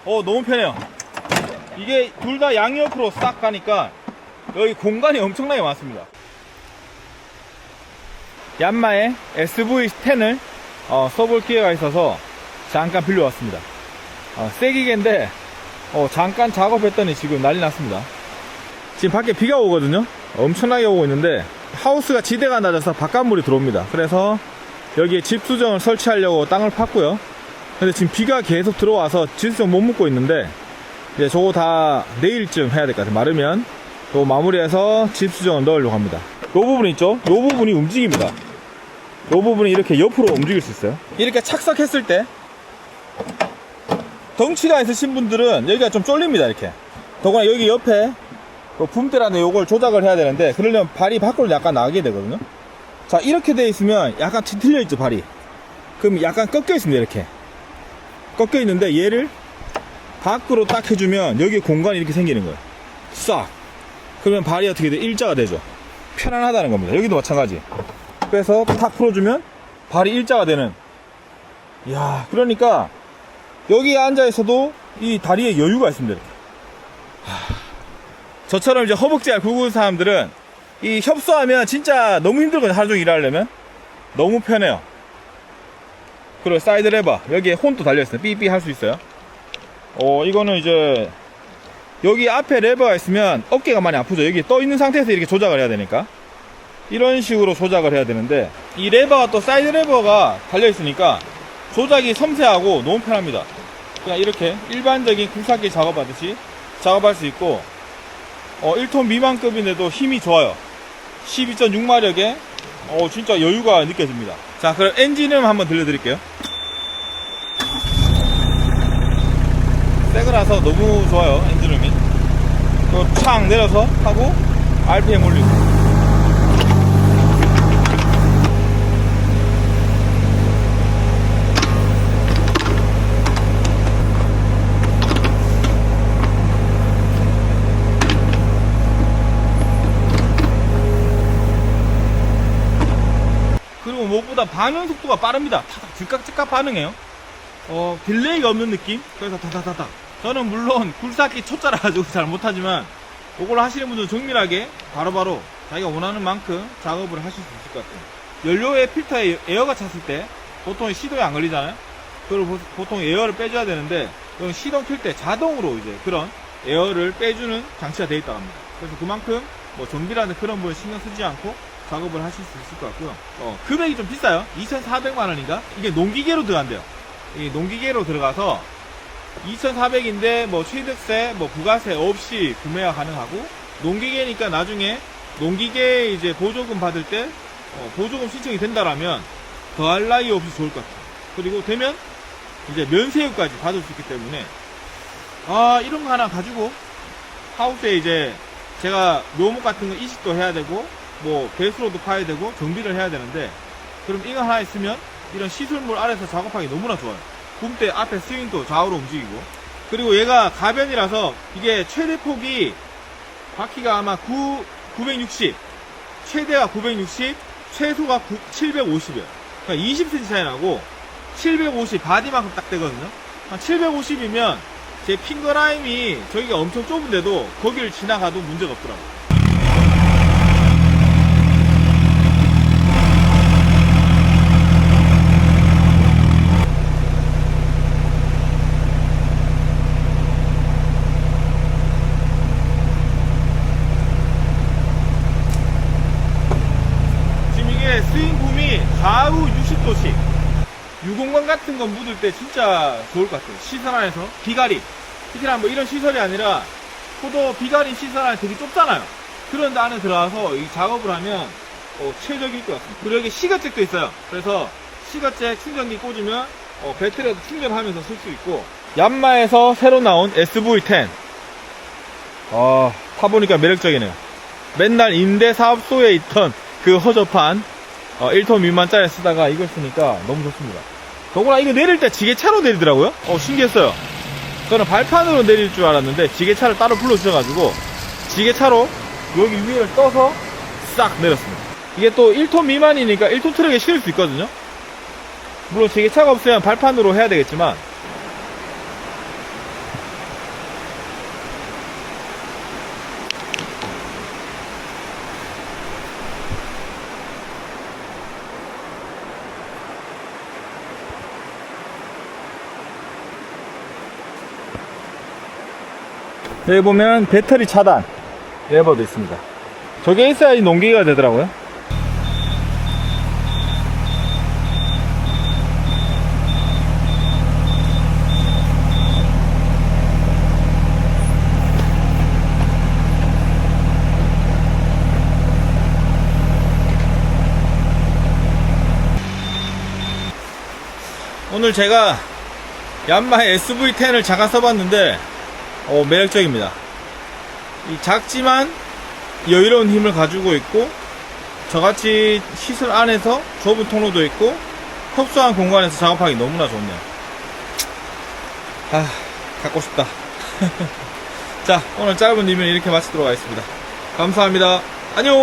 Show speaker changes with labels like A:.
A: 너무 편해요. 이게 둘 다 양옆으로 싹 가니까 여기 공간이 엄청나게 많습니다. 얀마의 SV10을 써볼 기회가 있어서 잠깐 빌려왔습니다. 세기계인데 잠깐 작업했더니 지금 난리 났습니다. 지금 밖에 비가 오거든요. 엄청나게 오고 있는데 하우스가 지대가 낮아서 바깥물이 들어옵니다. 그래서 여기에 집수정을 설치하려고 땅을 팠고요. 근데 지금 비가 계속 들어와서 집수정 못 묶고 있는데 이제 저거 다 내일쯤 해야 될 것 같아요. 마르면 또 마무리해서 집수정을 넣으려고 합니다. 이 부분 있죠? 이 부분이 움직입니다. 이 부분이 이렇게 옆으로 움직일 수 있어요. 이렇게 착석했을 때 덩치가 있으신 분들은 여기가 좀 쫄립니다. 이렇게 더구나 여기 옆에 붐대라는 요걸 조작을 해야 되는데 그러려면 발이 밖으로 약간 나가게 되거든요. 자, 이렇게 돼 있으면 약간 뒤틀려 있죠, 발이. 그럼 약간 꺾여 있습니다. 이렇게 꺾여 있는데 얘를 밖으로 딱 해주면 여기 공간이 이렇게 생기는 거예요. 싹. 그러면 발이 어떻게 돼? 일자가 되죠. 편안하다는 겁니다. 여기도 마찬가지. 그래서 탁 풀어주면 발이 일자가 되는. 이야, 그러니까 여기에 앉아 있어도 이 다리에 여유가 있습니다. 이렇게. 저처럼 이제 허벅지가 굵은 사람들은 이 협소하면 진짜 너무 힘들거든요. 하루 종일 일하려면. 너무 편해요. 그리고 사이드 레버 여기에 혼도 달려있어요. 삐삐 할 수 있어요. 이거는 이제 여기 앞에 레버가 있으면 어깨가 많이 아프죠. 여기 떠 있는 상태에서 이렇게 조작을 해야 되니까 이런 식으로 조작을 해야 되는데 이 레버가 또 사이드 레버가 달려있으니까 조작이 섬세하고 너무 편합니다. 그냥 이렇게 일반적인 굴삭기 작업하듯이 작업할 수 있고 1톤 미만급인데도 힘이 좋아요. 12.6마력에 진짜 여유가 느껴집니다. 자, 그럼 엔진음 한번 들려드릴게요. 새거라서 너무 좋아요. 엔진음이 창 내려서 하고 RPM 올리고. 그리고 무엇보다 반응 속도가 빠릅니다. 즉각 반응해요. 딜레이가 없는 느낌? 그래서 다다다다. 저는 물론 굴삭기 초짜라 가지고 잘 못하지만 이걸 하시는 분들은 정밀하게 바로바로 자기가 원하는 만큼 작업을 하실 수 있을 것 같아요. 연료의 필터에 에어가 찼을 때 보통 시동이 안 걸리잖아요. 그리고 보통 에어를 빼줘야 되는데 이건 시동 킬 때 자동으로 이제 그런 에어를 빼주는 장치가 되어 있다고 합니다. 그래서 그만큼 뭐 정비라는 그런 부분 신경 쓰지 않고 작업을 하실 수 있을 것 같고요. 금액이 좀 비싸요. 2,400만원인가? 이게 농기계로 들어간대요. 이게 농기계로 들어가서 2,400인데 뭐 취득세, 뭐 부가세 없이 구매가 가능하고 농기계니까 나중에 농기계 이제 보조금 받을 때 보조금 신청이 된다라면 더할 나위 없이 좋을 것 같아요. 그리고 되면 이제 면세율까지 받을 수 있기 때문에 이런 거 하나 가지고 하우스에 이제 제가 묘목 같은 거 이식도 해야 되고 뭐 배수로도 파야 되고 정비를 해야 되는데 그럼 이거 하나 있으면 이런 시설물 아래서 작업하기 너무나 좋아요. 붐대 앞에 스윙도 좌우로 움직이고 그리고 얘가 가변이라서 이게 최대 폭이 바퀴가 아마 960 최대가 960 최소가 750이에요. 그러니까 20cm 차이 나고 750 바디만큼 딱 되거든요. 한 750이면 제 핑거라임이 저기가 엄청 좁은데도 거기를 지나가도 문제가 없더라고요. 스윙붐이 좌우 60도씩 유공간 같은 거 묻을 때 진짜 좋을 것 같아요. 시설 안에서 비가리 특히나 뭐 이런 시설이 아니라 포도 비가리 시설 안에 되게 좁잖아요. 그런 데 안에 들어가서 이 작업을 하면 최적일 것 같습니다. 그리고 여기 시거잭도 있어요. 그래서 시거잭 충전기 꽂으면 배터리도 충전하면서 쓸 수 있고 얀마에서 새로 나온 SV10 타보니까 매력적이네요. 맨날 임대사업소에 있던 그 허접한 1톤 미만짜리 쓰다가 이걸 쓰니까 너무 좋습니다. 더구나 이거 내릴 때 지게차로 내리더라고요. 신기했어요. 저는 발판으로 내릴 줄 알았는데 지게차를 따로 불러주셔가지고 지게차로 여기 위를 떠서 싹 내렸습니다. 이게 또 1톤 미만이니까 1톤 트럭에 실을 수 있거든요. 물론 지게차가 없으면 발판으로 해야 되겠지만 여기 보면 배터리 차단 레버도 있습니다. 저게 있어야지 농기가 되더라고요. 오늘 제가 얀마의 SV10을 잠깐 써봤는데 매력적입니다. 이 작지만 여유로운 힘을 가지고 있고, 저같이 시설 안에서 좁은 통로도 있고 협소한 공간에서 작업하기 너무나 좋네요. 갖고 싶다. 자, 오늘 짧은 리뷰는 이렇게 마치도록 하겠습니다. 감사합니다. 안녕.